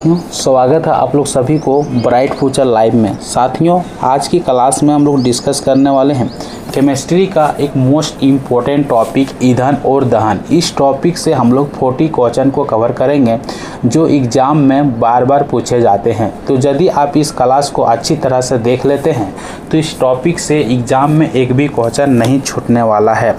स्वागत है आप लोग सभी को ब्राइट फ्यूचर लाइव में। साथियों, आज की क्लास में हम लोग डिस्कस करने वाले हैं केमिस्ट्री का एक मोस्ट इम्पोर्टेंट टॉपिक ईंधन और दहन। इस टॉपिक से हम लोग 40 क्वेश्चन को कवर करेंगे जो एग्ज़ाम में बार बार पूछे जाते हैं। तो यदि आप इस क्लास को अच्छी तरह से देख लेते हैं तो इस टॉपिक से एग्ज़ाम में एक भी क्वेश्चन नहीं छूटने वाला है।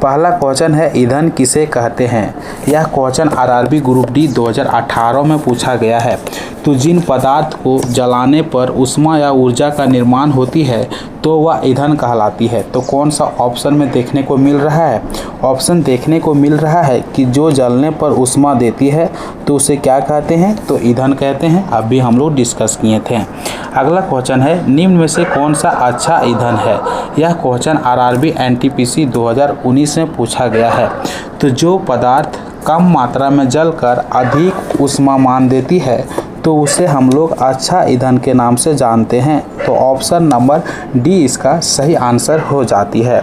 पहला क्वेश्चन है ईंधन किसे कहते हैं। यह क्वेश्चन आरआरबी ग्रुप डी 2018 में पूछा गया है। तो जिन पदार्थ को जलाने पर ऊष्मा या ऊर्जा का निर्माण होती है तो वह ईंधन कहलाती है। तो कौन सा ऑप्शन में देखने को मिल रहा है? ऑप्शन देखने को मिल रहा है कि जो जलने पर ऊष्मा देती है तो उसे क्या कहते हैं? तो ईंधन कहते हैं। अभी हम लोग डिस्कस किए थे। अगला क्वेश्चन है निम्न में से कौन सा अच्छा ईंधन है। यह क्वेश्चन आरआरबी एनटीपीसी 2019 में पूछा गया है। तो जो पदार्थ कम मात्रा में जलकर अधिक ऊष्मामान देती है तो उसे हम लोग अच्छा ईंधन के नाम से जानते हैं। तो ऑप्शन नंबर डी इसका सही आंसर हो जाती है।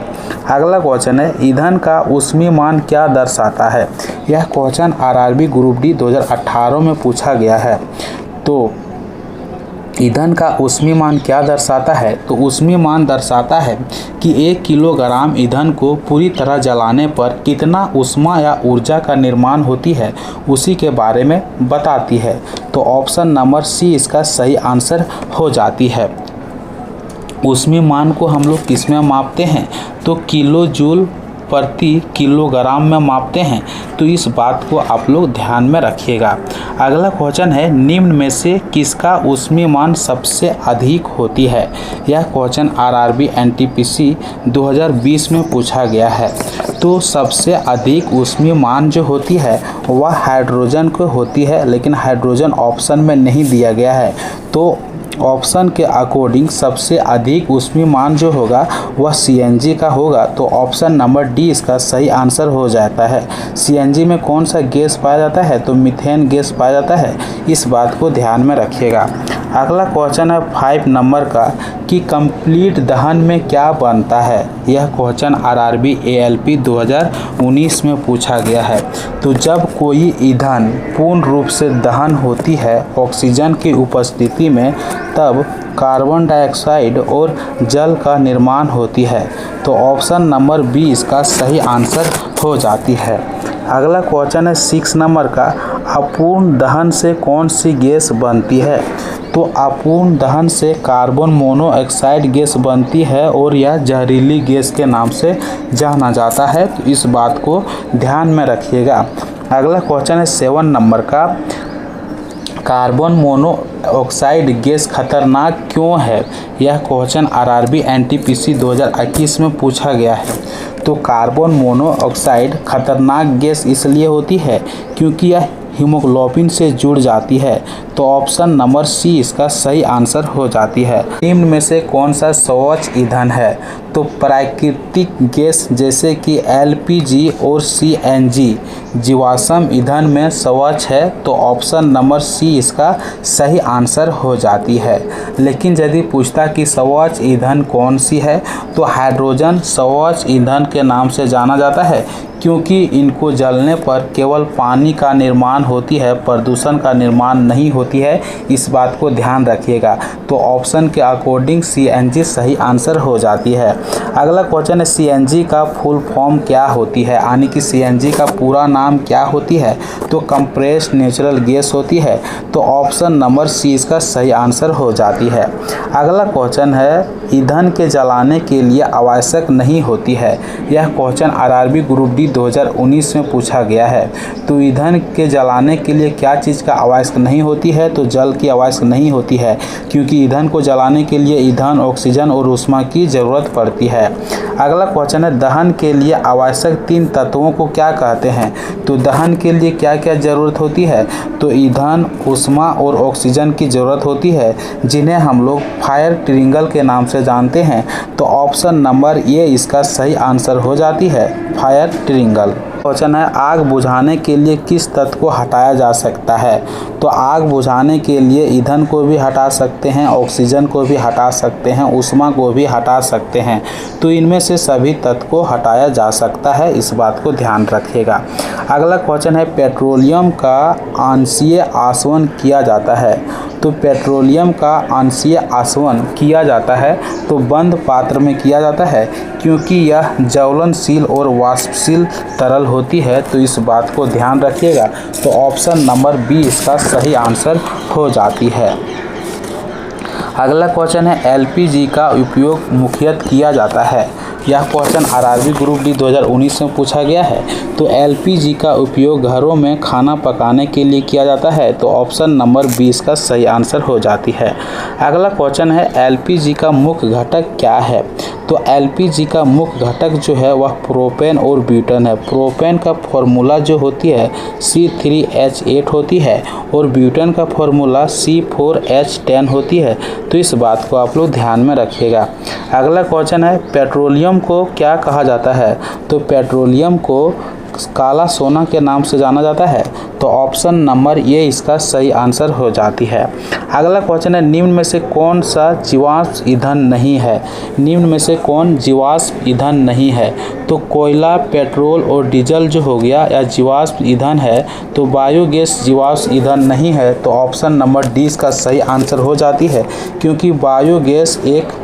अगला क्वेश्चन है ईंधन का ऊष्मीमान क्या दर्शाता है। यह क्वेश्चन आरआरबी ग्रुप डी 2018 में पूछा गया है। तो ईंधन का ऊष्मीमान क्या दर्शाता है? तो ऊष्मीमान दर्शाता है कि 1 किलोग्राम ईंधन को पूरी तरह जलाने पर कितना ऊष्मा या ऊर्जा का निर्माण होती है उसी के बारे में बताती है। तो ऑप्शन नंबर सी इसका सही आंसर हो जाती है। ऊष्मीमान को हम लोग किस में मापते हैं? तो किलो जूल प्रति किलोग्राम में मापते हैं। तो इस बात को आप लोग ध्यान में रखिएगा। अगला क्वेश्चन है निम्न में से किसका ऊष्मीमान सबसे अधिक होती है। यह क्वेश्चन आरआरबी एनटीपीसी 2020 में पूछा गया है। तो सबसे अधिक ऊष्मीमान जो होती है वह हाइड्रोजन को होती है, लेकिन हाइड्रोजन ऑप्शन में नहीं दिया गया है। तो ऑप्शन के अकॉर्डिंग सबसे अधिक ऊष्मीमान जो होगा वह सीएनजी का होगा। तो ऑप्शन नंबर डी इसका सही आंसर हो जाता है। सीएनजी में कौन सा गैस पाया जाता है? तो मीथेन गैस पाया जाता है। इस बात को ध्यान में रखिएगा। अगला क्वेश्चन है 5 नंबर का कि कंप्लीट दहन में क्या बनता है। यह क्वेश्चन आरआरबी एएलपी 2019 में पूछा गया है। तो जब कोई ईंधन पूर्ण रूप से दहन होती है ऑक्सीजन की उपस्थिति में तब कार्बन डाइऑक्साइड और जल का निर्माण होती है। तो ऑप्शन नंबर बी इसका सही आंसर हो जाती है। अगला क्वेश्चन है 6 नंबर का अपूर्ण दहन से कौन सी गैस बनती है। तो अपूर्ण दहन से कार्बन मोनोऑक्साइड गैस बनती है और यह जहरीली गैस के नाम से जाना जाता है। तो इस बात को ध्यान में रखिएगा। अगला क्वेश्चन है 7 नंबर का कार्बन मोनोऑक्साइड गैस खतरनाक क्यों है। यह क्वेश्चन आरआरबी एनटीपीसी 2021 में पूछा गया है। तो कार्बन मोनोऑक्साइड खतरनाक गैस इसलिए होती है क्योंकि यह हीमोग्लोबिन से जुड़ जाती है। तो ऑप्शन नंबर सी इसका सही आंसर हो जाती है। निम्न में से कौन सा स्वच्छ ईंधन है। तो प्राकृतिक गैस जैसे कि एलपीजी और सीएनजी जीवाश्म ईंधन में स्वच्छ है। तो ऑप्शन नंबर सी इसका सही आंसर हो जाती है। लेकिन यदि पूछता कि स्वच्छ ईंधन कौन सी है तो हाइड्रोजन स्वच्छ ईंधन के नाम से जाना जाता है क्योंकि इनको जलने पर केवल पानी का निर्माण होती है, प्रदूषण का निर्माण नहीं होती है। इस बात को ध्यान रखिएगा। तो ऑप्शन के अकॉर्डिंग सीएनजी सही आंसर हो जाती है। अगला क्वेश्चन है सीएनजी का फुल फॉर्म क्या होती है, यानी कि सीएनजी का पूरा नाम क्या होती है। तो कंप्रेस्ड नेचुरल गैस होती है। तो ऑप्शन नंबर सी इसका सही आंसर हो जाती है। अगला क्वेश्चन है ईंधन के जलाने के लिए आवश्यक नहीं होती है। यह क्वेश्चन आरआरबी ग्रुप डी 2019 में पूछा गया है। तो ईंधन के जलाने के लिए क्या चीज़ का आवश्यक नहीं होती है। तो जल की आवश्यक नहीं होती है क्योंकि ईंधन को जलाने के लिए ईंधन, ऑक्सीजन और ऊष्मा की ज़रूरत पड़ती है। अगला क्वेश्चन है दहन के लिए आवश्यक 3 तत्वों को क्या कहते हैं। तो दहन के लिए क्या क्या ज़रूरत होती है। तो ईंधन, ऊष्मा और ऑक्सीजन की ज़रूरत होती है जिन्हें हम लोग फायर ट्रिंगल के नाम से जानते हैं। तो ऑप्शन नंबर ए इसका सही आंसर हो जाती है, फायर ट्रिंगल। क्वेश्चन है आग बुझाने के लिए किस तत्व को हटाया जा सकता है। तो आग बुझाने के लिए ईंधन को भी हटा सकते हैं, ऑक्सीजन को भी हटा सकते हैं, ऊष्मा को भी हटा सकते हैं। तो इनमें से सभी तत्व को हटाया जा सकता है, इस बात को ध्यान रखिएगा। अगला क्वेश्चन है पेट्रोलियम का आंशीय आसवन किया जाता है। तो पेट्रोलियम का आंशीय आसवन किया जाता है तो बंद पात्र में किया जाता है, क्योंकि यह ज्वलनशील और वाष्पशील तरल होती है। तो इस बात को ध्यान रखिएगा। तो ऑप्शन नंबर बी इसका सही आंसर हो जाती है। अगला क्वेश्चन है एलपीजी का उपयोग मुख्यतः किया जाता है। यह क्वेश्चन आरआरबी ग्रुप डी 2019 में पूछा गया है। तो एलपीजी का उपयोग घरों में खाना पकाने के लिए किया जाता है। तो ऑप्शन नंबर 20 का सही आंसर हो जाती है। अगला क्वेश्चन है एलपीजी का मुख्य घटक क्या है। तो एलपीजी का मुख्य घटक जो है वह प्रोपेन और ब्यूटेन है। प्रोपेन का फॉर्मूला जो होती है C3H8 होती है और ब्यूटेन का फॉर्मूला C4H10 होती है। तो इस बात को आप लोग ध्यान में रखिएगा। अगला क्वेश्चन है पेट्रोलियम को क्या कहा जाता है। तो पेट्रोलियम को काला सोना के नाम से जाना जाता है। तो ऑप्शन नंबर ये इसका सही आंसर हो जाती है। अगला क्वेश्चन है निम्न में से कौन सा जीवाश्म ईंधन नहीं है। निम्न में से कौन जीवाश्म ईंधन नहीं है। तो कोयला, पेट्रोल और डीजल जो हो गया या जीवाश्म ईंधन है। तो बायोगैस जीवाश्म ईंधन नहीं है। तो ऑप्शन नंबर डी इसका सही आंसर हो जाती है, क्योंकि बायोगैस एक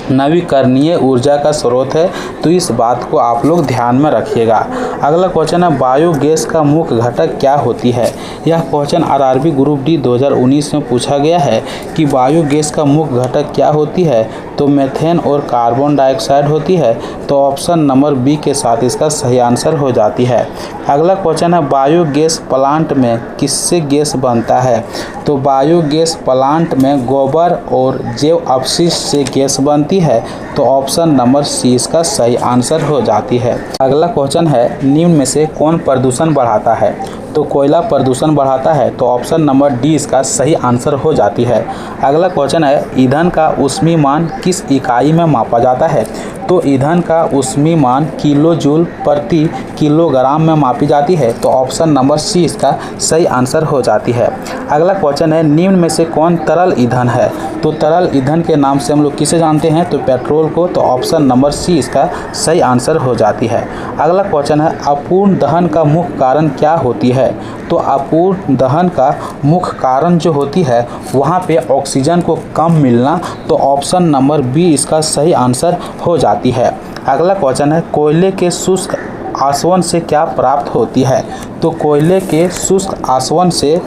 नवीकरणीय ऊर्जा का स्रोत है। तो इस बात को आप लोग ध्यान में रखिएगा। अगला क्वेश्चन है बायोगैस का मुख्य घटक क्या होती है। यह क्वेश्चन आरआरबी ग्रुप डी 2019 में पूछा गया है कि बायोगैस का मुख्य घटक क्या होती है। तो मेथेन और कार्बन डाइऑक्साइड होती है। तो ऑप्शन नंबर बी के साथ इसका सही आंसर हो जाती है। अगला क्वेश्चन है बायोगैस प्लांट में किससे गैस बनता है। तो बायोगैस प्लांट में गोबर और जैव अपशिष्ट से गैस बनती है। तो ऑप्शन नंबर सी इसका सही आंसर हो जाती है। अगला क्वेश्चन है निम्न में से कौन प्रदूषण बढ़ाता है। तो कोयला प्रदूषण बढ़ाता है। तो ऑप्शन नंबर डी इसका सही आंसर हो जाती है। अगला क्वेश्चन है ईंधन का ऊष्मीय मान किस इकाई में मापा जाता है। तो ईंधन का ऊष्मीय मान किलो जूल प्रति किलोग्राम में मापी जाती है। तो ऑप्शन नंबर सी इसका सही आंसर हो जाती है। अगला क्वेश्चन है निम्न में से कौन तरल ईंधन है। तो तरल ईंधन के नाम से हम लोग किसे जानते हैं। तो पेट्रोल को। तो ऑप्शन नंबर सी इसका सही आंसर हो जाती है। अगला क्वेश्चन है अपूर्ण दहन का मुख्य कारण क्या होती है। तो अपूर्ण दहन का मुख्य कारण जो होती है वहाँ पे ऑक्सीजन को कम मिलना। तो ऑप्शन नंबर बी इसका सही आंसर हो जाती है। अगला क्वेश्चन है कोयले के शुष्क आसवन से क्या प्राप्त होती है। तो कोयले के शुष्क आसवन से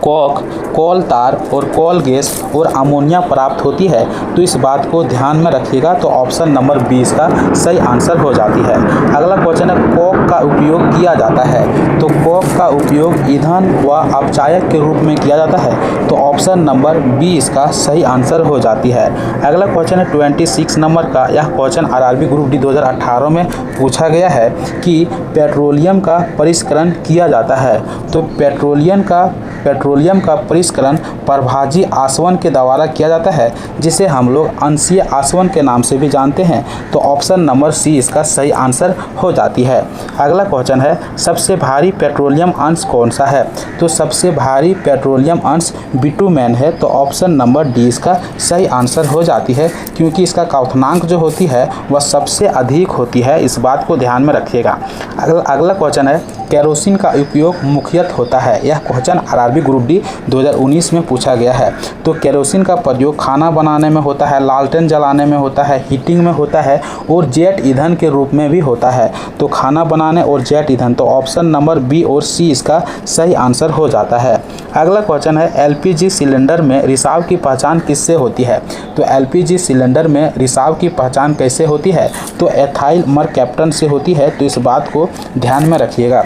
कोक, कोल तार और कोल गैस और अमोनिया प्राप्त होती है। तो इस बात को ध्यान में रखिएगा। तो ऑप्शन नंबर 20 का सही आंसर हो जाती है। अगला क्वेश्चन है कोक का उपयोग किया जाता है। तो कोक का उपयोग ईंधन व अपचायक के रूप में किया जाता है। तो ऑप्शन नंबर बी इसका सही आंसर हो जाती है। अगला क्वेश्चन है 26 नंबर का। यह क्वेश्चन आरआरबी ग्रुप डी 2018 में पूछा गया है कि पेट्रोलियम का परिष्करण किया जाता है। तो पेट्रोलियम का परिष्करण प्रभाजी आसवन के द्वारा किया जाता है, जिसे हम लोग अंशीय आसवन के नाम से भी जानते हैं। तो ऑप्शन नंबर सी इसका सही आंसर हो जाती है। अगला क्वेश्चन है सबसे भारी पेट्रोलियम अंश कौन सा है। तो सबसे भारी पेट्रोलियम अंश बिटुमेन है। तो ऑप्शन नंबर डी इसका सही आंसर हो जाती है, क्योंकि इसका क्वथनांक जो होती है वह सबसे अधिक होती है। इस बात को ध्यान में रखिएगा। अगला क्वेश्चन है केरोसिन का उपयोग मुख्यतः होता है। यह क्वेश्चन आरआरबी ग्रुप डी 2019 में पूछा गया है। तो केरोसिन का प्रयोग खाना बनाने में होता है, लालटेन जलाने में होता है, हीटिंग में होता है और जेट ईंधन के रूप में भी होता है। तो खाना बनाने और जेट ईंधन। तो ऑप्शन नंबर बी और सी इसका सही आंसर हो जाता है। अगला क्वेश्चन है एलपीजी सिलेंडर में रिसाव की पहचान किससे होती है। तो एलपीजी सिलेंडर में रिसाव की पहचान कैसे होती है। तो एथाइल मरकैप्टन से होती है। तो इस बात को ध्यान में रखिएगा।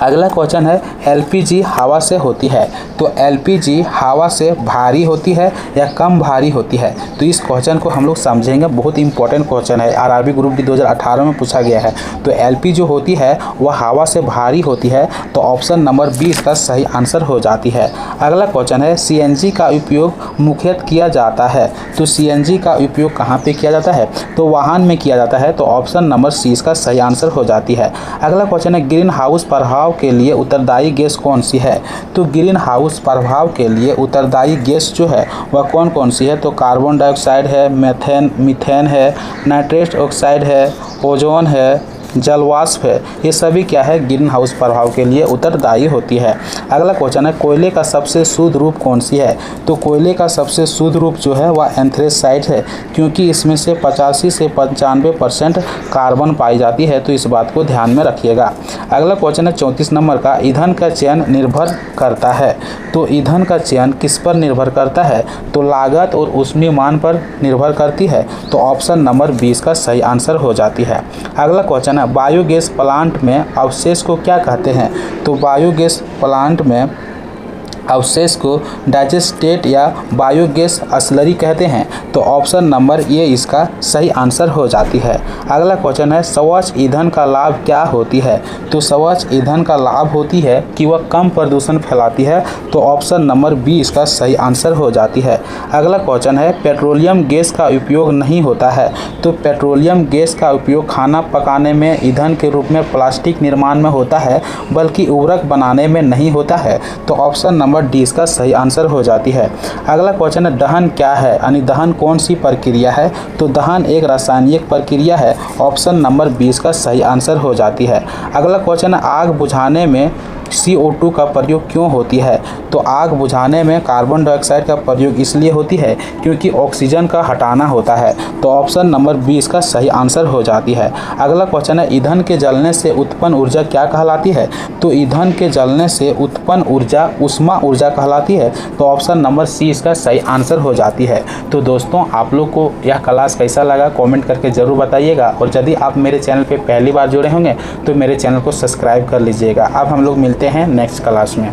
अगला क्वेश्चन है एलपीजी हवा से होती है, तो एलपीजी हवा से भारी होती है या कम भारी होती है? तो इस क्वेश्चन को हम लोग समझेंगे, बहुत इंपॉर्टेंट क्वेश्चन है, आरआरबी ग्रुप डी 2018 में पूछा गया है। तो एलपी जो होती है वह हवा से भारी होती है, तो ऑप्शन नंबर 20 का सही आंसर हो जाती है। अगला क्वेश्चन है सीएनजी का उपयोग मुख्यतः किया जाता है, तो सीएनजी का उपयोग कहाँ पे किया जाता है? तो वाहन में किया जाता है, तो ऑप्शन नंबर सी इसका सही आंसर हो जाती है। अगला क्वेश्चन है ग्रीन हाउस प्रभाव के लिए उत्तरदायी गैस कौन सी है? तो ग्रीन हाउस प्रभाव के लिए उत्तरदायी गैस जो है वह कौन कौन सी है? तो कार्बन डाइऑक्साइड है, मीथेन है, नाइट्रस ऑक्साइड है, ओजोन है, जलवाष्प है, ये सभी क्या है ग्रीन हाउस प्रभाव के लिए उत्तरदायी होती है। अगला क्वेश्चन है कोयले का सबसे शुद्ध रूप कौन सी है? तो कोयले का सबसे शुद्ध रूप जो है वह एंथ्रेसाइट है, क्योंकि इसमें से 85 से 95% कार्बन पाई जाती है, तो इस बात को ध्यान में रखिएगा। अगला क्वेश्चन है 34 नंबर का ईंधन का चयन निर्भर करता है, तो ईंधन का चयन किस पर निर्भर करता है? तो लागत और ऊष्मीय मान पर निर्भर करती है, तो ऑप्शन नंबर 20 का सही आंसर हो जाती है। अगला क्वेश्चन बायोगैस प्लांट में अवशेष को क्या कहते हैं? तो बायोगैस प्लांट में अवशेष को डाइजेस्टेट या बायोगैस स्लरी कहते हैं, तो ऑप्शन नंबर ए इसका सही आंसर हो जाती है। अगला क्वेश्चन है स्वच्छ ईंधन का लाभ क्या होती है? तो स्वच्छ ईंधन का लाभ होती है कि वह कम प्रदूषण फैलाती है, तो ऑप्शन नंबर बी इसका सही आंसर हो जाती है। अगला क्वेश्चन है पेट्रोलियम गैस का उपयोग नहीं होता है, तो पेट्रोलियम गैस का उपयोग खाना पकाने में ईंधन के रूप में प्लास्टिक निर्माण में होता है, बल्कि उर्वरक बनाने में नहीं होता है, तो ऑप्शन नंबर डी इसका सही आंसर हो जाती है। अगला क्वेश्चन है दहन क्या है, यानी दहन कौन सी प्रक्रिया है? तो दहन एक रासायनिक प्रक्रिया है, ऑप्शन नंबर 20 का सही आंसर हो जाती है। अगला क्वेश्चन है आग बुझाने में CO2 का प्रयोग क्यों होती है? तो आग बुझाने में कार्बन डाइऑक्साइड का प्रयोग इसलिए होती है क्योंकि ऑक्सीजन का हटाना होता है, तो ऑप्शन नंबर 20 का सही आंसर हो जाती है। अगला क्वेश्चन है ईंधन के जलने से उत्पन्न ऊर्जा क्या कहलाती है? तो ईंधन के जलने से उत्पन्न ऊर्जा ऊष्मा ऊर्जा कहलाती है, तो ऑप्शन नंबर सी इसका सही आंसर हो जाती है। तो दोस्तों आप लोग को यह क्लास कैसा लगा कमेंट करके ज़रूर बताइएगा, और यदि आप मेरे चैनल पर पहली बार जुड़े होंगे तो मेरे चैनल को सब्सक्राइब कर लीजिएगा। अब हम लोग मिलते हैं नेक्स्ट क्लास में।